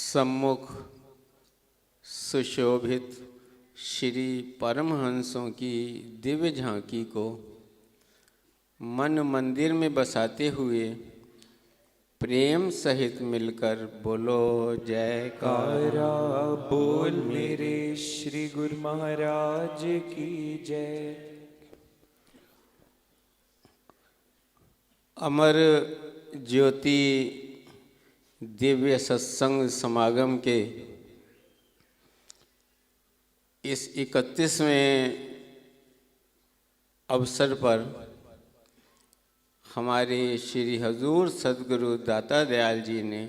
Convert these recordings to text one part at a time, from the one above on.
सम्मुख सुशोभित श्री परमहंसों की दिव्य झांकी को मन मंदिर में बसाते हुए प्रेम सहित मिलकर बोलो जयकारा। बोल मेरे श्री गुरु महाराज की जय। अमर ज्योति दिव्य सत्संग समागम के इस 31वें अवसर पर हमारे श्री हजूर सद्गुरु दाता दयाल जी ने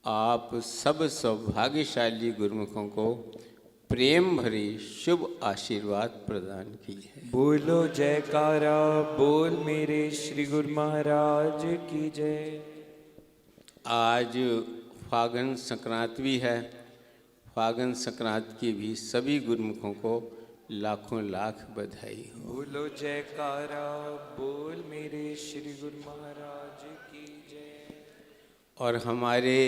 आप सब सौभाग्यशाली गुरुमुखों को प्रेम भरी शुभ आशीर्वाद प्रदान किए हैं। बोलो जयकारा। बोल मेरे श्री गुरु महाराज की जय। आज फागुन संक्रांति भी है। फागुन संक्रांति की भी सभी गुरुमुखों को लाखों लाख बधाई हो। बोलो जयकारा। बोल मेरे श्री गुरु महाराज की जय। और हमारे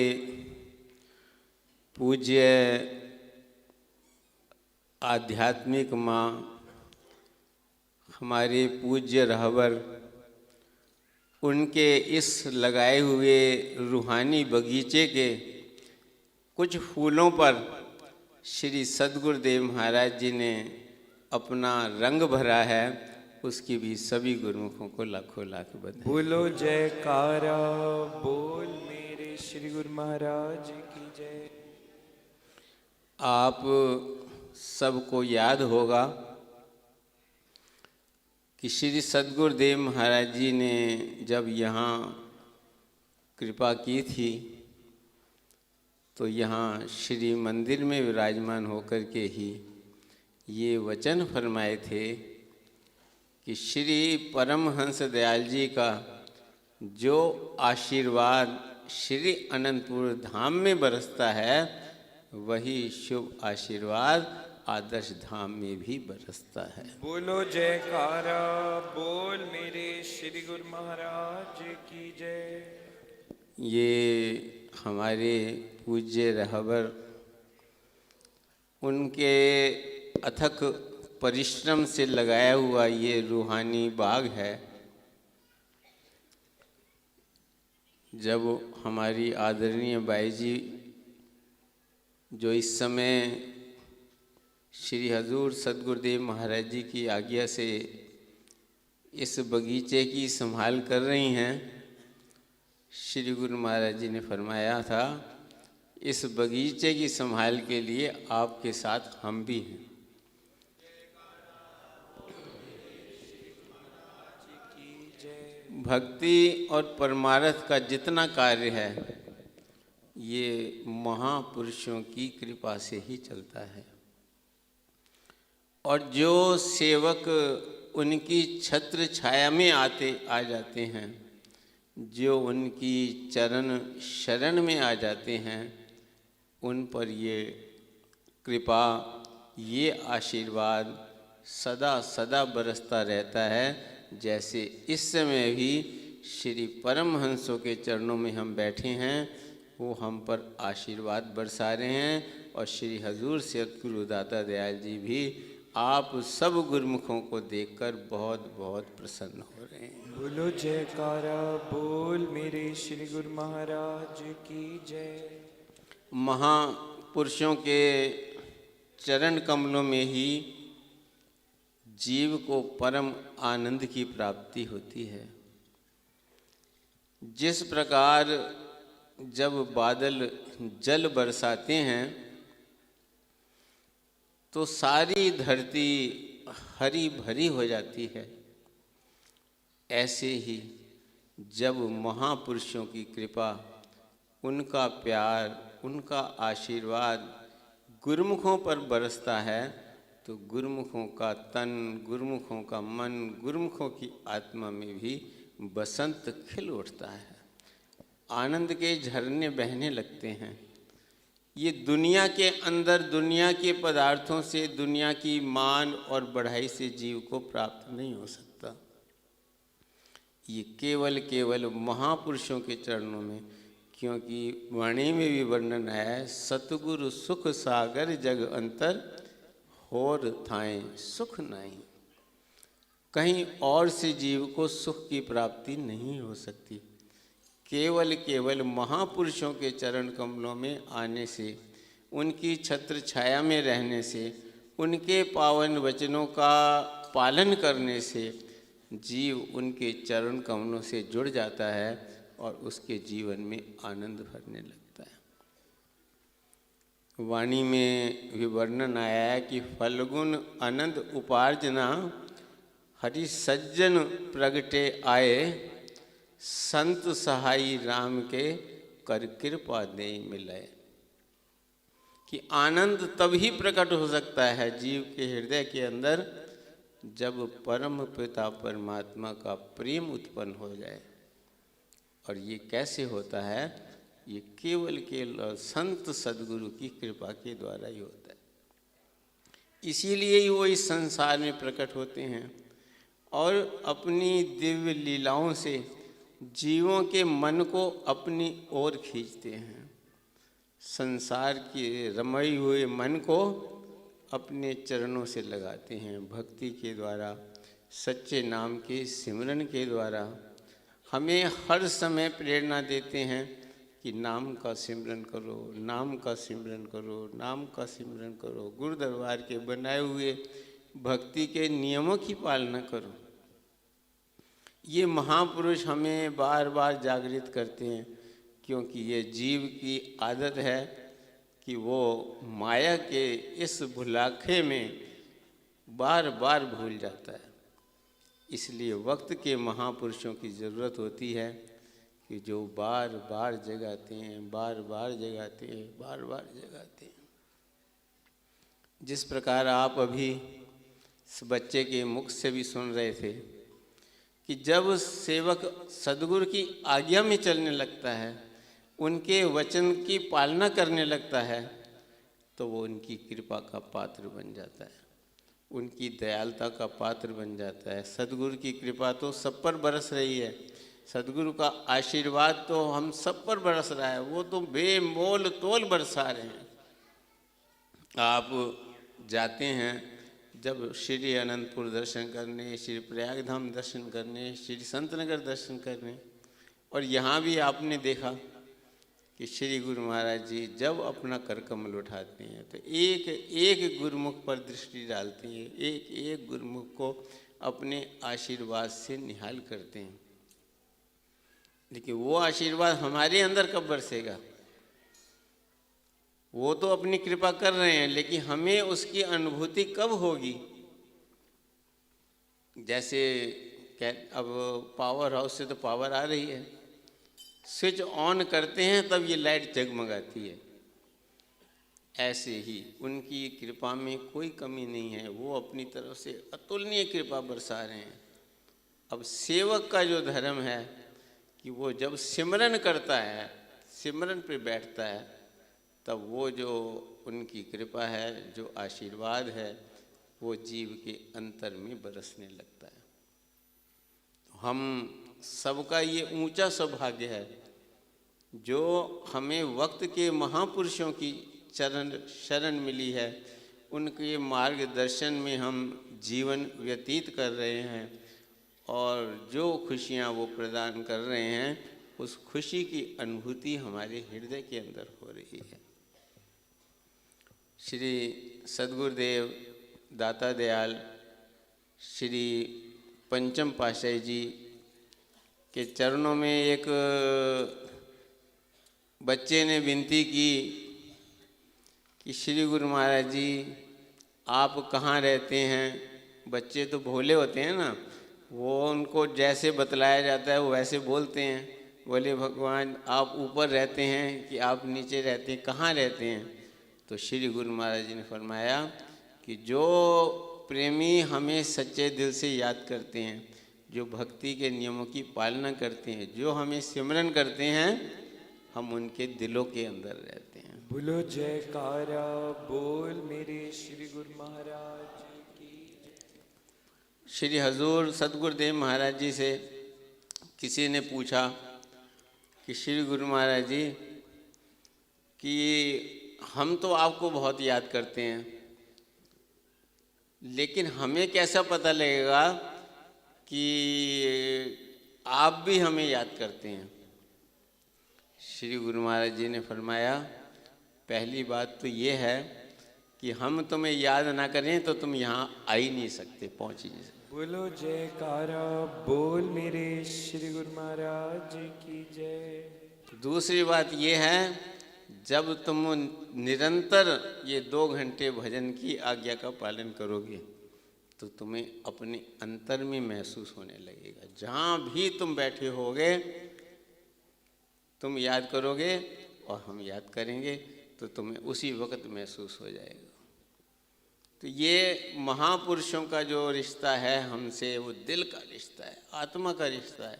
पूज्य आध्यात्मिक माँ, हमारे पूज्य रहबर, उनके इस लगाए हुए रूहानी बगीचे के कुछ फूलों पर श्री सद्गुरुदेव महाराज जी ने अपना रंग भरा है, उसकी भी सभी गुरुमुखों को लाखों लाख बधाई। बोलो जयकारा। बोल मेरे श्री गुरु महाराज की जय। आप सबको याद होगा कि श्री सद्गुरुदेव महाराज जी ने जब यहाँ कृपा की थी तो यहाँ श्री मंदिर में विराजमान होकर के ही ये वचन फरमाए थे कि श्री परमहंस दयाल जी का जो आशीर्वाद श्री अनंतपुर धाम में बरसता है, वही शुभ आशीर्वाद आदर्श धाम में भी बरसता है। बोलो जयकारा। बोल मेरे श्री गुरु महाराज की जय। ये हमारे पूज्य रहबर, उनके अथक परिश्रम से लगाया हुआ ये रूहानी बाग है। जब हमारी आदरणीय बाई जी, जो इस समय श्री हजूर सद्गुरुदेव महाराज जी की आज्ञा से इस बगीचे की संभाल कर रही हैं, श्री गुरु महाराज जी ने फरमाया था, इस बगीचे की संभाल के लिए आपके साथ हम भी हैं। भक्ति और परमार्थ का जितना कार्य है, ये महापुरुषों की कृपा से ही चलता है। और जो सेवक उनकी छत्र छाया में आ जाते हैं, जो उनकी चरण शरण में आ जाते हैं, उन पर ये कृपा, ये आशीर्वाद सदा सदा बरसता रहता है। जैसे इस समय भी श्री परमहंसों के चरणों में हम बैठे हैं, वो हम पर आशीर्वाद बरसा रहे हैं। और श्री हजूर सद्गुरु दाता दयाल जी भी आप सब गुरुमुखों को देखकर बहुत बहुत प्रसन्न हो रहे हैं। बोलो जयकारा। बोल मेरे श्री गुरु महाराज की जय। महापुरुषों के चरण कमलों में ही जीव को परम आनंद की प्राप्ति होती है। जिस प्रकार जब बादल जल बरसाते हैं तो सारी धरती हरी भरी हो जाती है, ऐसे ही जब महापुरुषों की कृपा, उनका प्यार, उनका आशीर्वाद गुरुमुखों पर बरसता है, तो गुरुमुखों का तन, गुरुमुखों का मन, गुरुमुखों की आत्मा में भी बसंत खिल उठता है। आनंद के झरने बहने लगते हैं। ये दुनिया के अंदर दुनिया के पदार्थों से, दुनिया की मान और बढ़ाई से जीव को प्राप्त नहीं हो सकता। ये केवल केवल महापुरुषों के चरणों में क्योंकि वाणी में भी वर्णन है, सतगुरु सुख सागर जग अंतर, होर थाएं सुख नहीं। कहीं और से जीव को सुख की प्राप्ति नहीं हो सकती। केवल महापुरुषों के चरण कमलों में आने से, उनकी छत्र छाया में रहने से, उनके पावन वचनों का पालन करने से जीव उनके चरण कमलों से जुड़ जाता है और उसके जीवन में आनंद भरने लगता है। वाणी में भी वर्णन आया है कि फल्गुन आनंद उपार्जना, हरि सज्जन प्रगटे आए, संत सहाई राम के कर कृपा दे मिलाए। कि आनंद तभी प्रकट हो सकता है जीव के हृदय के अंदर जब परम पिता परमात्मा का प्रेम उत्पन्न हो जाए। और ये कैसे होता है? ये केवल संत सद्गुरु की कृपा के द्वारा ही होता है। इसीलिए ही वो इस संसार में प्रकट होते हैं और अपनी दिव्य लीलाओं से जीवों के मन को अपनी ओर खींचते हैं। संसार के रमई हुए मन को अपने चरणों से लगाते हैं। भक्ति के द्वारा, सच्चे नाम के सिमरन के द्वारा हमें हर समय प्रेरणा देते हैं कि नाम का सिमरन करो, नाम का सिमरन करो, नाम का सिमरन करो। गुरु दरबार के बनाए हुए भक्ति के नियमों की पालना करो। ये महापुरुष हमें बार बार जागृत करते हैं, क्योंकि ये जीव की आदत है कि वो माया के इस भुलाखे में बार बार भूल जाता है। इसलिए वक्त के महापुरुषों की ज़रूरत होती है कि जो बार बार जगाते हैं, बार बार जगाते हैं, बार बार जगाते हैं। जिस प्रकार आप अभी इस बच्चे के मुख से भी सुन रहे थे कि जब सेवक सद्गुरु की आज्ञा में चलने लगता है, उनके वचन की पालना करने लगता है, तो वो उनकी कृपा का पात्र बन जाता है, उनकी दयालुता का पात्र बन जाता है। सद्गुरु की कृपा तो सब पर बरस रही है, सद्गुरु का आशीर्वाद तो हम सब पर बरस रहा है, वो तो बेमोल तोल बरसा रहे हैं। आप जाते हैं जब श्री अनंतपुर दर्शन करने, श्री प्रयागधाम दर्शन करने, श्री संतनगर दर्शन करने, और यहाँ भी आपने देखा कि श्री गुरु महाराज जी जब अपना कर कमल उठाते हैं तो एक एक गुरुमुख पर दृष्टि डालते हैं, एक एक गुरुमुख को अपने आशीर्वाद से निहाल करते हैं। लेकिन वो आशीर्वाद हमारे अंदर कब बरसेगा? वो तो अपनी कृपा कर रहे हैं, लेकिन हमें उसकी अनुभूति कब होगी? जैसे अब पावर हाउस से तो पावर आ रही है, स्विच ऑन करते हैं तब ये लाइट जगमगाती है। ऐसे ही उनकी कृपा में कोई कमी नहीं है, वो अपनी तरफ से अतुलनीय कृपा बरसा रहे हैं। अब सेवक का जो धर्म है कि वो जब सिमरन करता है, सिमरन पे बैठता है, तब वो जो उनकी कृपा है, जो आशीर्वाद है, वो जीव के अंतर में बरसने लगता है। हम सबका ये ऊंचा सौभाग्य है जो हमें वक्त के महापुरुषों की शरण मिली है। उनके मार्गदर्शन में हम जीवन व्यतीत कर रहे हैं और जो खुशियाँ वो प्रदान कर रहे हैं, उस खुशी की अनुभूति हमारे हृदय के अंदर हो रही है। श्री सद्गुरुदेव दाता दयाल श्री पंचम पातशाही जी के चरणों में एक बच्चे ने विनती की कि श्री गुरु महाराज जी आप कहाँ रहते हैं? बच्चे तो भोले होते हैं ना, वो उनको जैसे बतलाया जाता है वो वैसे बोलते हैं। बोले भगवान आप ऊपर रहते हैं कि आप नीचे रहते हैं, कहाँ रहते हैं? तो श्री गुरु महाराज जी ने फरमाया कि जो प्रेमी हमें सच्चे दिल से याद करते हैं, जो भक्ति के नियमों की पालना करते हैं, जो हमें सिमरन करते हैं, हम उनके दिलों के अंदर रहते हैं। बोलो जयकारा बोल मेरे श्री गुरु महाराज की। श्री हजूर सद्गुरुदेव महाराज जी से किसी ने पूछा कि श्री गुरु महाराज जी कि हम तो आपको बहुत याद करते हैं, लेकिन हमें कैसा पता लगेगा कि आप भी हमें याद करते हैं। श्री गुरु महाराज जी ने फरमाया, पहली बात तो ये है कि हम तुम्हें याद ना करें तो तुम यहाँ आ ही नहीं सकते, पहुँच ही नहीं सकते। बोलो जयकारा बोल मेरे श्री गुरु महाराज की जय। दूसरी बात ये है, जब तुम निरंतर ये 2 घंटे भजन की आज्ञा का पालन करोगे तो तुम्हें अपने अंतर में महसूस होने लगेगा। जहाँ भी तुम बैठे होगे तुम याद करोगे और हम याद करेंगे तो तुम्हें उसी वक्त महसूस हो जाएगा। तो ये महापुरुषों का जो रिश्ता है हमसे, वो दिल का रिश्ता है, आत्मा का रिश्ता है।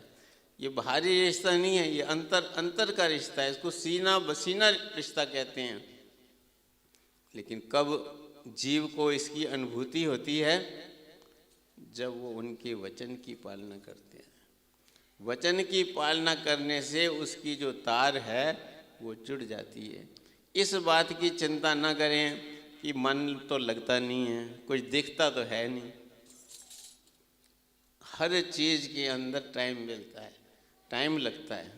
ये बाहरी रिश्ता नहीं है, ये अंतर का रिश्ता है। इसको सीना बसीना रिश्ता कहते हैं। लेकिन कब जीव को इसकी अनुभूति होती है? जब वो उनके वचन की पालना करते हैं। वचन की पालना करने से उसकी जो तार है वो जुड़ जाती है। इस बात की चिंता न करें कि मन तो लगता नहीं है, कुछ दिखता तो है नहीं। हर चीज़ के अंदर टाइम मिलता है, टाइम लगता है।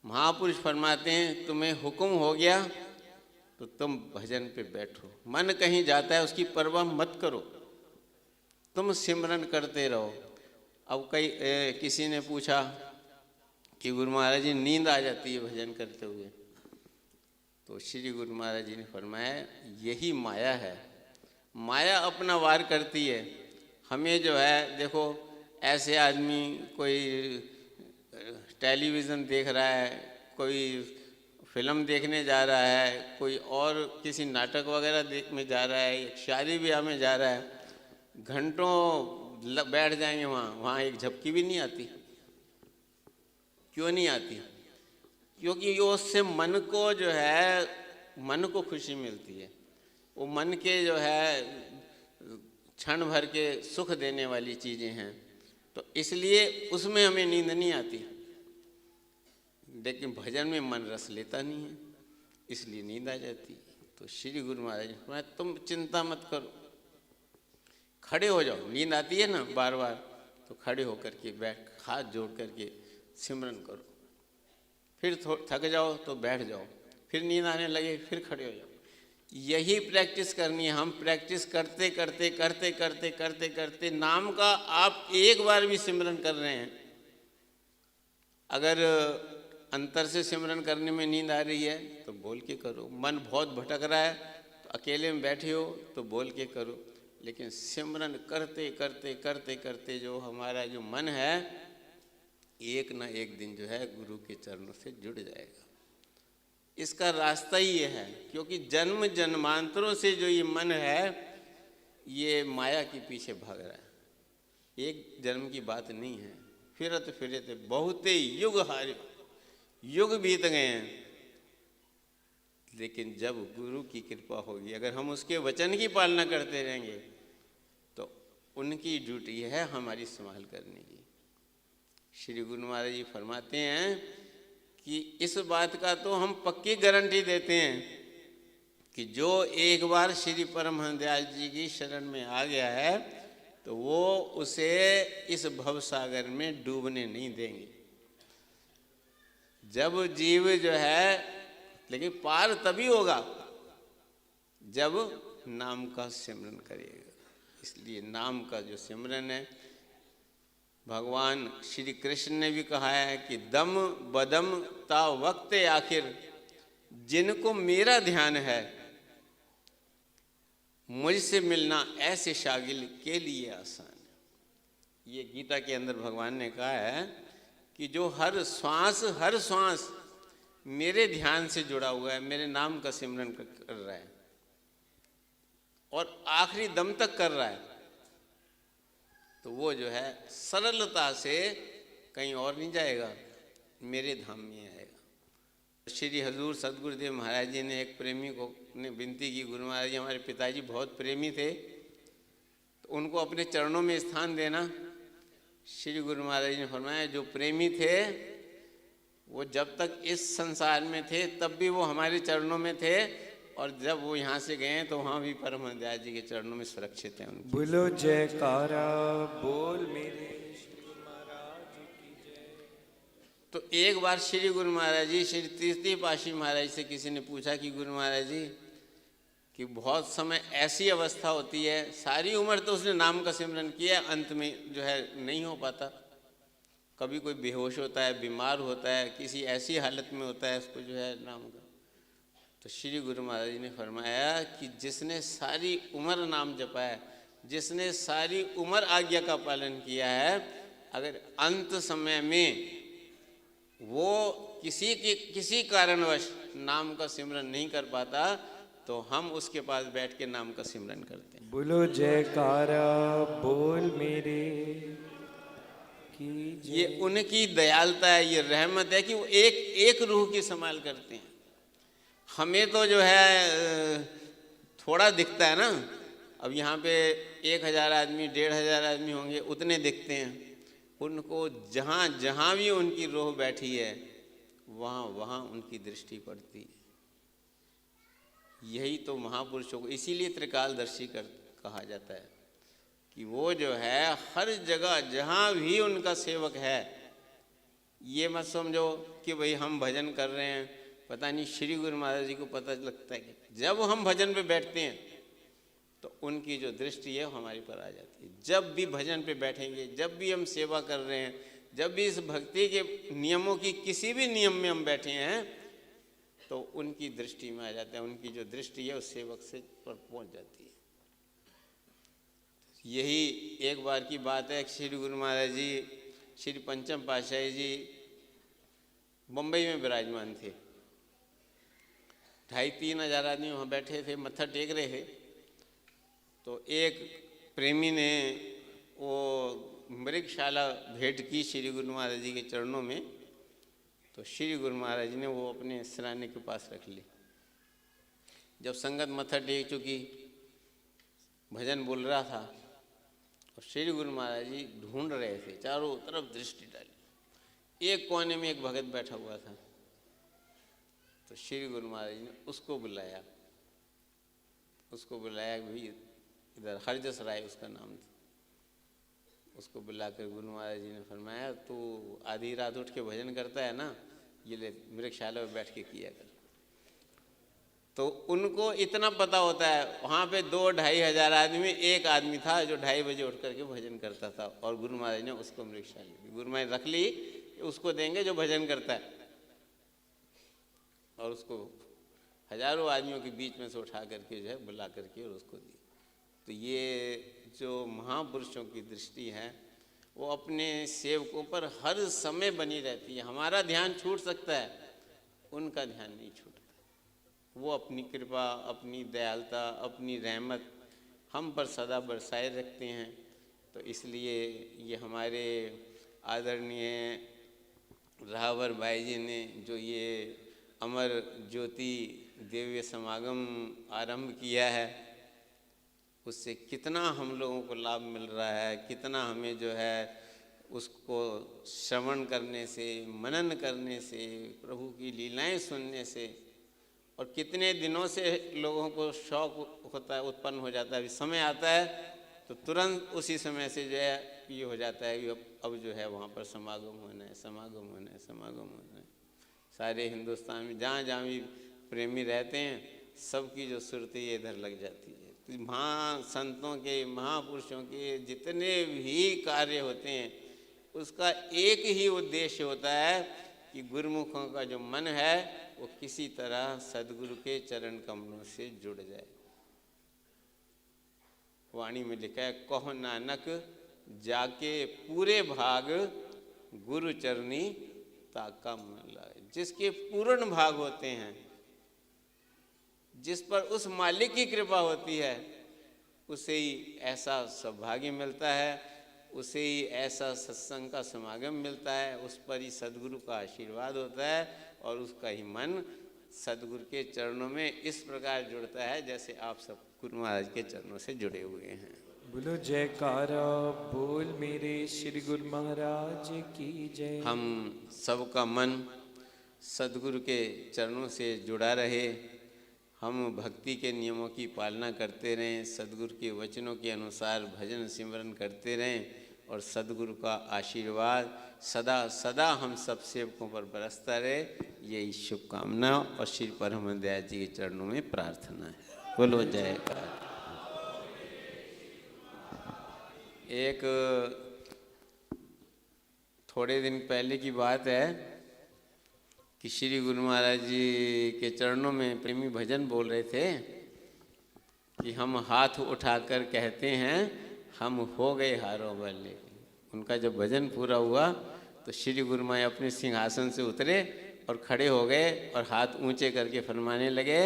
महापुरुष फरमाते हैं, तुम्हें हुक्म हो गया तो तुम भजन पे बैठो। मन कहीं जाता है उसकी परवाह मत करो, तुम सिमरन करते रहो। अब किसी ने पूछा कि गुरु महाराज जी नींद आ जाती है भजन करते हुए, तो श्री गुरु महाराज जी ने फरमाया, यही माया है। माया अपना वार करती है। हमें जो है देखो, ऐसे आदमी कोई टेलीविज़न देख रहा है, कोई फिल्म देखने जा रहा है, कोई और किसी नाटक वगैरह में जा रहा है, शादी ब्याह में जा रहा है, घंटों बैठ जाएंगे वहाँ एक झपकी भी नहीं आती। क्यों नहीं आती? क्योंकि वो उससे मन को जो है, मन को खुशी मिलती है। वो मन के जो है क्षण भर के सुख देने वाली चीज़ें हैं, तो इसलिए उसमें हमें नींद नहीं आती। लेकिन भजन में मन रस लेता नहीं है, इसलिए नींद आ जाती। तो श्री गुरु महाराज ने फरमाया, तुम चिंता मत करो, खड़े हो जाओ। नींद आती है ना बार बार, तो खड़े होकर के बैठ, हाथ जोड़ करके सिमरन करो। फिर थक जाओ तो बैठ जाओ, फिर नींद आने लगे फिर खड़े हो जाओ। यही प्रैक्टिस करनी है। हम प्रैक्टिस करते करते करते करते करते करते नाम का आप एक बार भी सिमरन कर रहे हैं। अगर अंतर से सिमरन करने में नींद आ रही है तो बोल के करो। मन बहुत भटक रहा है तो अकेले में बैठे हो तो बोल के करो। लेकिन सिमरन करते करते करते करते जो हमारा जो मन है, एक ना एक दिन जो है गुरु के चरणों से जुड़ जाएगा। इसका रास्ता ही ये है, क्योंकि जन्म जन्मांतरों से जो ये मन है ये माया के पीछे भाग रहा है। एक जन्म की बात नहीं है। फिरत फिरत बहुते युग हारे, युग बीत गए हैं। लेकिन जब गुरु की कृपा होगी, अगर हम उसके वचन की पालना करते रहेंगे तो उनकी ड्यूटी है हमारी संभाल करने की। श्री गुरु महाराज जी फरमाते हैं कि इस बात का तो हम पक्की गारंटी देते हैं कि जो एक बार श्री परमहंस दयाल जी की शरण में आ गया है तो वो उसे इस भव सागर में डूबने नहीं देंगे। जब जीव जो है, लेकिन पार तभी होगा जब नाम का सिमरन करेगा। इसलिए नाम का जो सिमरन है, भगवान श्री कृष्ण ने भी कहा है कि दम बदम ता वक्त आखिर, जिनको मेरा ध्यान है मुझसे मिलना ऐसे शागिल के लिए आसान है। ये गीता के अंदर भगवान ने कहा है कि जो हर श्वास मेरे ध्यान से जुड़ा हुआ है, मेरे नाम का सिमरन कर रहा है और आखिरी दम तक कर रहा है, तो वो जो है सरलता से कहीं और नहीं जाएगा, मेरे धाम में आएगा। श्री हजूर सदगुरुदेव महाराज जी ने एक प्रेमी को ने विनती की, गुरु महाराज जी हमारे पिताजी बहुत प्रेमी थे, तो उनको अपने चरणों में स्थान देना। श्री गुरु महाराज जी ने फरमाया, जो प्रेमी थे वो जब तक इस संसार में थे तब भी वो हमारे चरणों में थे, और जब वो यहाँ से गए तो वहाँ भी परमहंस जी के चरणों में सुरक्षित हैं उनके। बोलो जयकारा बोल मेरे श्री गुरु महाराज की जय। तो एक बार श्री गुरु महाराज जी, श्री तीसरी पातशाही महाराज से किसी ने पूछा कि गुरु महाराज जी कि बहुत समय ऐसी अवस्था होती है, सारी उम्र तो उसने नाम का सिमरन किया, अंत में जो है नहीं हो पाता, कभी कोई बेहोश होता है, बीमार होता है, किसी ऐसी हालत में होता है उसको जो है नाम का। तो श्री गुरु महाराज जी ने फरमाया कि जिसने सारी उम्र नाम जपा है, जिसने सारी उम्र आज्ञा का पालन किया है, अगर अंत समय में वो किसी कारणवश नाम का सिमरन नहीं कर पाता तो हम उसके पास बैठ के नाम का सिमरन करते हैं। बोलो जयकारा बोल मेरे की जय। ये उनकी दयालुता है, ये रहमत है कि वो एक एक रूह की संभाल करते हैं। हमें तो जो है थोड़ा दिखता है ना, अब यहाँ पे 1000 आदमी 1500 आदमी होंगे, उतने दिखते हैं। उनको जहाँ जहाँ भी उनकी रूह बैठी है वहाँ वहाँ उनकी दृष्टि पड़ती है। यही तो महापुरुषों को इसीलिए त्रिकालदर्शी कहा जाता है कि वो जो है हर जगह जहाँ भी उनका सेवक है, ये मत समझो कि भाई हम भजन कर रहे हैं, पता नहीं श्री गुरु महाराज जी को पता लगता है कि जब हम भजन पे बैठते हैं तो उनकी जो दृष्टि है हमारे पर आ जाती है। जब भी भजन पे बैठेंगे, जब भी हम सेवा कर रहे हैं, जब भी इस भक्ति के नियमों की किसी भी नियम में हम बैठे हैं तो उनकी दृष्टि में आ जाते हैं, उनकी जो दृष्टि है उस सेवक से पर पहुंच जाती है। यही एक बार की बात है, श्री गुरु महाराज जी श्री पंचम पातशाही जी बम्बई में विराजमान थे। 2500-3000 हज़ार आदमी वहाँ बैठे थे, मत्था टेक रहे थे। तो एक प्रेमी ने वो मृगशाला भेंट की श्री गुरु महाराज जी के चरणों में। तो श्री गुरु महाराज जी ने वो अपने सिराने के पास रख ली। जब संगत मत्था टेक चुकी, भजन बोल रहा था और श्री गुरु महाराज जी ढूंढ रहे थे, चारों तरफ दृष्टि डाली। एक कोने में एक भगत बैठा हुआ था, तो श्री गुरु महाराज जी ने उसको बुलाया भी, इधर हरजस राय उसका नाम था। उसको बुलाकर गुरु महाराज जी ने फरमाया, तू आधी रात उठ के भजन करता है ना, ये ले मृगशाला में बैठ के किया कर। तो उनको इतना पता होता है, वहाँ पे 2-2.5 हज़ार आदमी में एक आदमी था जो 2:30 बजे उठ करके भजन करता था, और गुरु महाराज ने उसको मृगशाला गुरु महाराज रख ली, उसको देंगे जो भजन करता है। और उसको हजारों आदमियों के बीच में से उठा करके जो है बुला करके और उसको दी। तो ये जो महापुरुषों की दृष्टि है वो अपने सेवकों पर हर समय बनी रहती है। हमारा ध्यान छूट सकता है, उनका ध्यान नहीं छूटता। वो अपनी कृपा, अपनी दयालुता, अपनी रहमत हम पर सदा बरसाए रखते हैं। तो इसलिए ये हमारे आदरणीय राहबर भाई जी ने जो ये अमर ज्योति दिव्य समागम आरंभ किया है, उससे कितना हम लोगों को लाभ मिल रहा है, कितना हमें जो है उसको श्रवण करने से, मनन करने से, प्रभु की लीलाएं सुनने से, और कितने दिनों से लोगों को शौक होता है, उत्पन्न हो जाता है। समय आता है तो तुरंत उसी समय से जो है ये हो जाता है कि अब जो है वहाँ पर समागम होना है, समागम होना है, समागम होना है। सारे हिंदुस्तान में जहाँ जहाँ भी प्रेमी रहते हैं, सबकी जो सुरती इधर लग जाती है। तो महासंतों के, महापुरुषों के जितने भी कार्य होते हैं, उसका एक ही उद्देश्य होता है कि गुरुमुखों का जो मन है वो किसी तरह सदगुरु के चरण कमलों से जुड़ जाए। वाणी में लिखा है, कहो नानक जाके पूरे भाग गुरु चरनी ताका मन लाए। जिसके पूर्ण भाग होते हैं, जिस पर उस मालिक की कृपा होती है, उसे ही ऐसा सौभाग्य मिलता है, उसे ही ऐसा सत्संग का समागम मिलता है, उस पर ही सदगुरु का आशीर्वाद होता है, और उसका ही मन सदगुरु के चरणों में इस प्रकार जुड़ता है जैसे आप सब गुरु महाराज के चरणों से जुड़े हुए हैं। बोलो जयकारा बोल मेरे श्री गुरु महाराज की जय। हम सबका मन सदगुरु के चरणों से जुड़ा रहे, हम भक्ति के नियमों की पालना करते रहें, सदगुरु के वचनों के अनुसार भजन सिमरन करते रहें और सदगुरु का आशीर्वाद सदा सदा हम सब सेवकों पर बरसता रहे। यही शुभकामना और श्री परम दयाल जी के चरणों में प्रार्थना है। बोलो जयकार। एक थोड़े दिन पहले की बात है कि श्री गुरु महाराज जी के चरणों में प्रेमी भजन बोल रहे थे कि हम हाथ उठाकर कहते हैं हम हो गए हारों वाले। उनका जब भजन पूरा हुआ तो श्री गुरु महाराज अपने सिंहासन से उतरे और खड़े हो गए और हाथ ऊंचे करके फरमाने लगे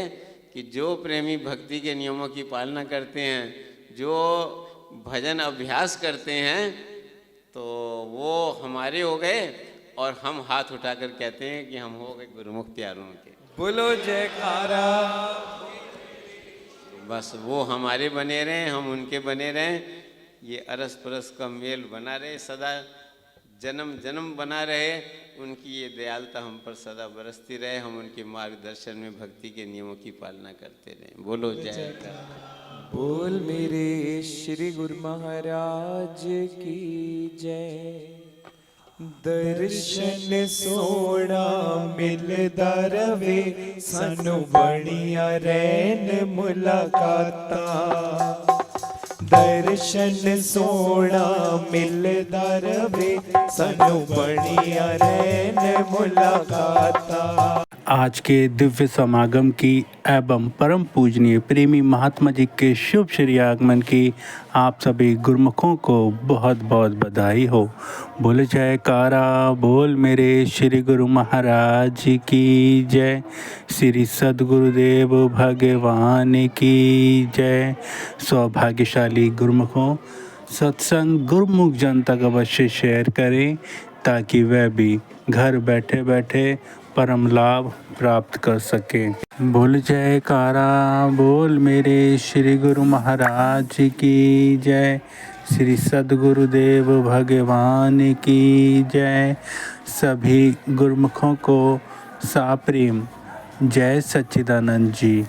कि जो प्रेमी भक्ति के नियमों की पालना करते हैं, जो भजन अभ्यास करते हैं, तो वो हमारे हो गए और हम हाथ उठाकर कहते हैं कि हम हो गए गुरुमुख प्यारों के। बोलो जयकारा। बस वो हमारे बने रहें, हम उनके बने रहें, ये अरस परस का मेल बना रहे, सदा जन्म जन्म बना रहे, उनकी ये दयालुता हम पर सदा बरसती रहे, हम उनके मार्गदर्शन में भक्ति के नियमों की पालना करते रहें। बोलो जयकारा। बोल मेरे श्री गुरु महाराज की जय। दर्शन सोना मिलदा रवे, सानू बड़िया रैन मुलाकाता। दर्शन सोना मिलदा रवे, सानू बड़िया रैन मुलाकाता। आज के दिव्य समागम की एवं परम पूजनीय प्रेमी महात्मा जी के शुभ श्री आगमन की आप सभी गुरुमुखों को बहुत बहुत बधाई हो। बोले जयकारा। बोल मेरे श्री गुरु महाराज की जय। श्री सद्गुरुदेव भगवान की जय। सौभाग्यशाली गुरुमुखों, सत्संग गुरुमुख जन तक अवश्य शेयर करें ताकि वह भी घर बैठे बैठे परम लाभ प्राप्त कर सके। बोल जयकारा। बोल मेरे श्री गुरु महाराज की जय। श्री सद्गुरुदेव भगवान की जय। सभी गुरुमुखों को साप्रेम जय सच्चिदानंद जी।